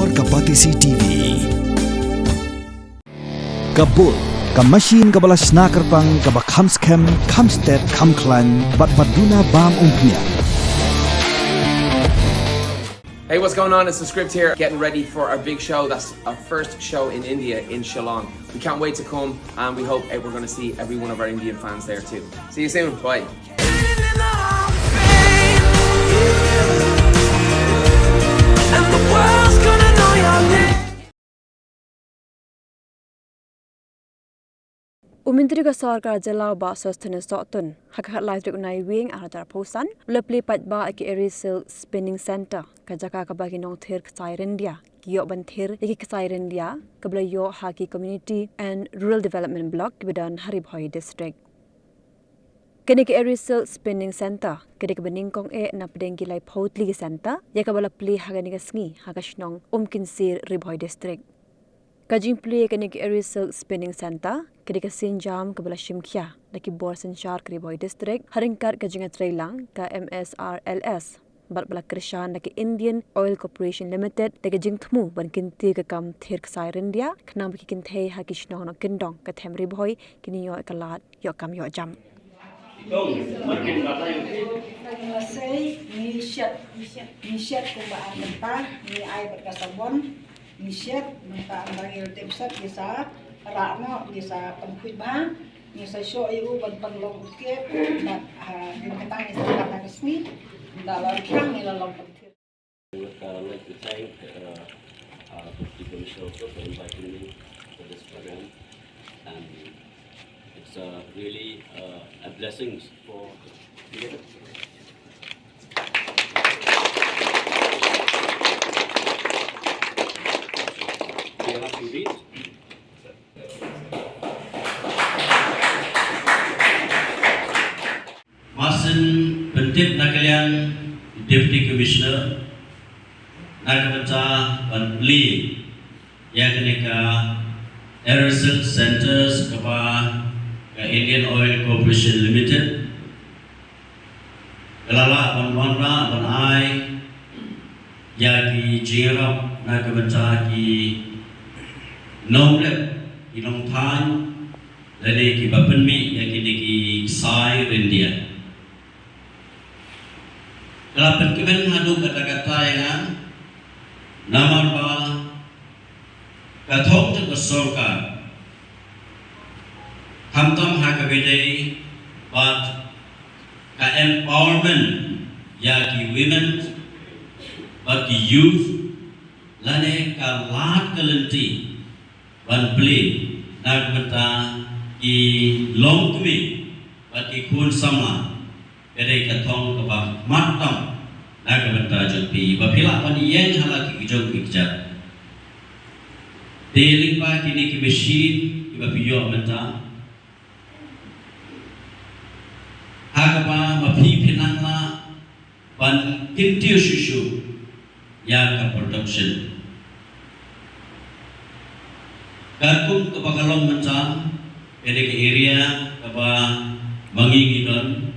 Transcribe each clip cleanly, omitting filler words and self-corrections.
Dor Kapatisi TV. Kabul, Kamashin Kabala Snakerpang Kabakhamskem, Kamsted, Kamklan, Batbaduna Bam Umkynsier. Hey, what's going on? It's the script here, getting ready for our big show. That's our first show in India, in Shillong. We can't wait to come, and we hope we're going to see every one of our Indian fans there too. See you soon. Bye. And the world's gonna know your name. Myntri ka sarkar jalaw ba sostene sotun hakhat lai trik nai wing aratar posan lepli pat ba ki erisil spinning center ka jaka ka bagi nong thir khai India kiyo ban thir ki khai India kabla yo haki community and rural development block bidan Haribhoi district kene ki erisil spinning center kede ka Nyngkong na pedeng ki lai photli center ya ka bala pli hagani ka sngi hagashnong Umkynsier Ribon district Kajing Plie kene ki erisil spinning center kede ka sinjam kabala shimkhya laki bor sanchar Ribon district haringkar kajinga trailang ka MSRLS bat bala krishan laki Indian Oil Corporation Limited laki jingthmu ban kinti ka kam thir ksai India khnam ki kinthe ha kishnong no kindong ka them Ribon kini yo kalat yo kam yo jam Saya ni siat kumbaan mentah ni air berkasabon ni siat mentah bagi tepsat bisa rakno bisa pengkuit bang ni sesok ibu penglong ukir dan di ketang ni kata resmi dalam kerang ni dalam pentir. I would like to thank the Promotional for inviting me for this program, and it's really a blessing for together. We have to read. Masin Pentip Nakalian Deputy Commissioner Nakabaca Ban Plie yang kenika Research Centers kepada Indian Oil Corporation Limited kelala ban wanda ban ai yaki jirap Nakabaca ki nomlep inong tan lele ki bapenmi yang kini ki sai India. Kalau perkiban hadu kata-kata yang nama ba kathong tu bersorkan hamtam hakabidai but ka empowerment ya ki women but ki youth lane ka lat kalenti ban Plie nagbata ki longkmi but ki kun sama kedai kathong ka matam nagbata jumpi bapila pan yen hala ki jong pikjat deling pa kini ki machine ki bapiyo menta hagapa mapi pinangla ban kintiu shushu ya ka production Kakum kebakalong menta kedai ke area kaba mangingidon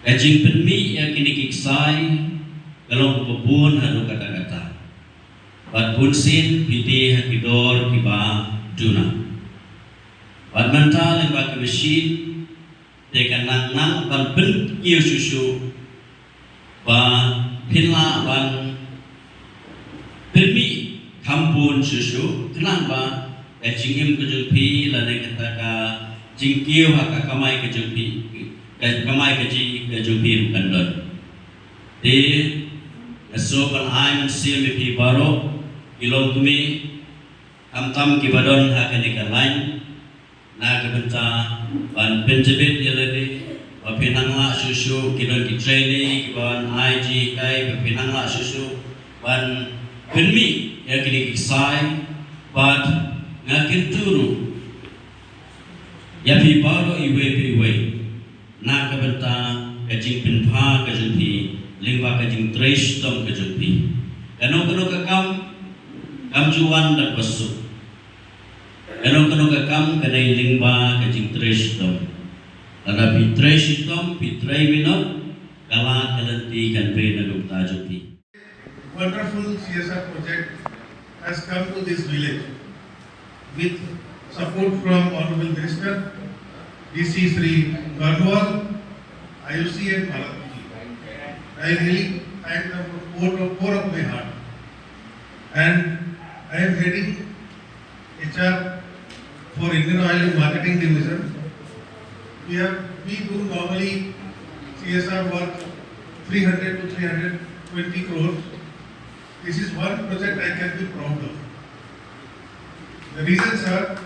kajing penmi yang kini kiksai kalong kebun hadu kata-kata bat punsin piti hakidor kiba duna bat mental yang bak mesin tekan nang ban pen kiu susu ba pinla ban penmi kampun susu kenapa kajingim kejumpi lane kataka jingkiu haka kamai kejumpi kamai kejumpi kandon di asopan aim siam pi baro ilong tumi tam kibadon hakane lain na kebenta ban penjebet yelede pinangla susu kidon ki training kiban IG kai pinangla susu ban penmi yang kini kisai but ngakin turu ya pi baro iwe na kebenta kajing pinpa kajumpi lingba kajing trace tom kajumpi kano kam juan dan basu kano kam kanai lingba kajing trace tom lada pi trace tom pi tray minot kala kalanti kan pe na gupta jumpi wonderful CSR project has come to this village with support from Honorable Minister, DC Sri Garnwal, IUC and Bharat. I really thank them from core of my heart. And I am heading HR for Indian Oil and Marketing Division. We do normally CSR work 300 to 320 crores. This is one project I can be proud of. The reasons are,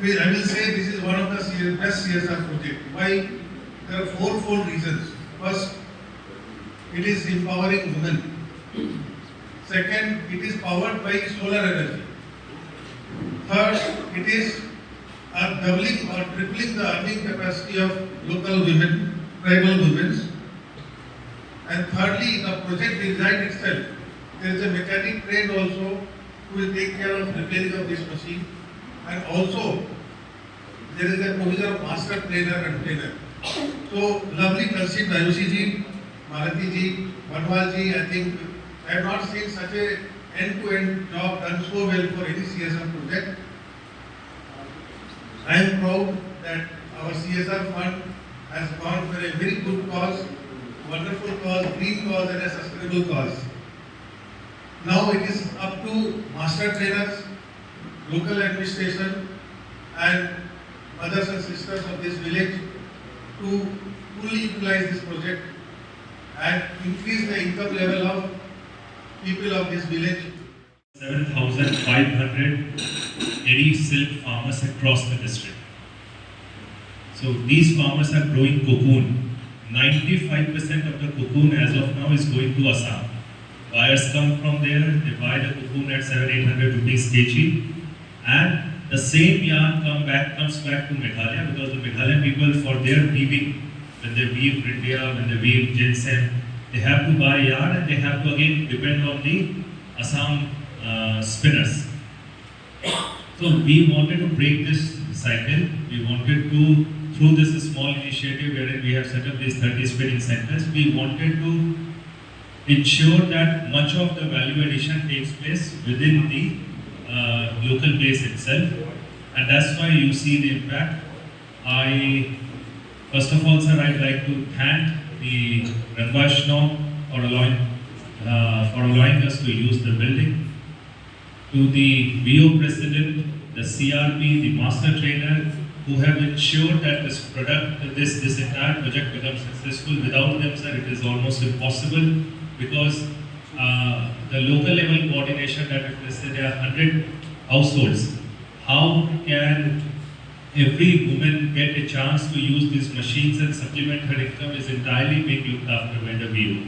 I will say this is one of the best CSR projects. Why? There are fourfold reasons. First, it is empowering women. Second, it is powered by solar energy. Third, it is doubling or tripling the earning capacity of local women, tribal women. And thirdly, the project design itself, there is a mechanic trained also who will take care of repairing of this machine. And also, there is a provision of master trainer and trainer. So, lovely concept, Ayushi ji, Malati ji, Banwal ji, I think I have not seen such a end-to-end job done so well for any CSR project. I am proud that our CSR fund has gone for a very good cause, wonderful cause, green cause and a sustainable cause. Now it is up to master trainers, local administration and mothers and sisters of this village to fully utilize this project and increase the income level of people of this village. 7,500 dairy silk farmers across the district. So these farmers are growing cocoon. 95% of the cocoon as of now is going to Assam. Buyers come from there, they buy the cocoon at 700-800 rupees kg, and the same yarn comes back to Meghalaya, because the Meghalayan people, for their weaving, when they weave India, when they weave ginseng, they have to buy yarn and they have to again depend on the Assam spinners. So we wanted to break this cycle. We wanted to, through this small initiative wherein we have set up these 30 spinning centers, we wanted to ensure that much of the value addition takes place within the local place itself, and that's why you see the impact. First of all, sir, I'd like to thank the Rangashno for allowing us to use the building. To the BO President, the CRP, the Master Trainer, who have ensured that this entire project becomes successful. Without them, sir, it is almost impossible, because the local level coordination, that if let's say there are 100 households, how can every woman get a chance to use these machines and supplement her income is entirely being looked after by the BO.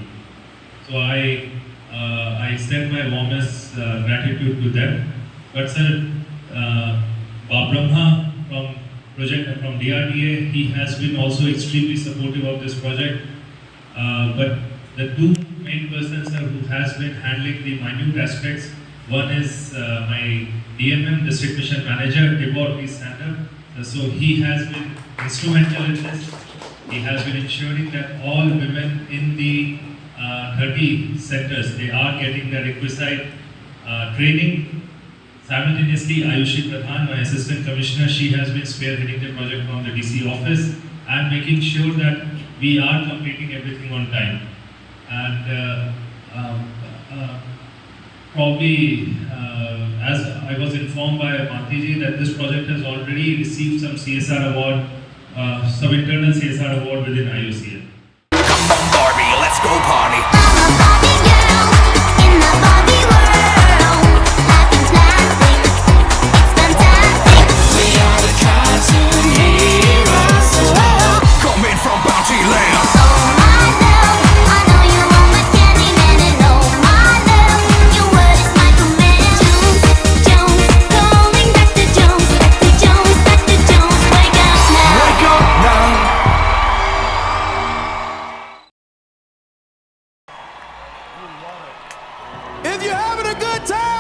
So I extend my warmest gratitude to them. But sir, Brahma from DRDA, he has been also extremely supportive of this project. But the two main persons, sir, who has been handling the minute aspects, one is my DMM, District Mission Manager, Tibor, please stand up. So he has been instrumental in this. He has been ensuring that all women in the 30 centers, they are getting the requisite training. Simultaneously, Ayushi Pradhan, my Assistant Commissioner, she has been spearheading the project from the DC office and making sure that we are completing everything on time. And probably, as I was informed by Mantiji, that this project has already received some CSR award, some internal CSR award within IUCN. Come on, Barbie, let's go party. I'm a Barbie girl in the Barbie world. Life is plastic, it's fantastic. We are the cartoon heroes. Coming from Bounty Land. Oh my love, I know you want my candy man, and oh my love, your word is my command. Jones, going back to Jones, back to Jones, back to Jones. Wake up now. Wake up now. If you're having a good time.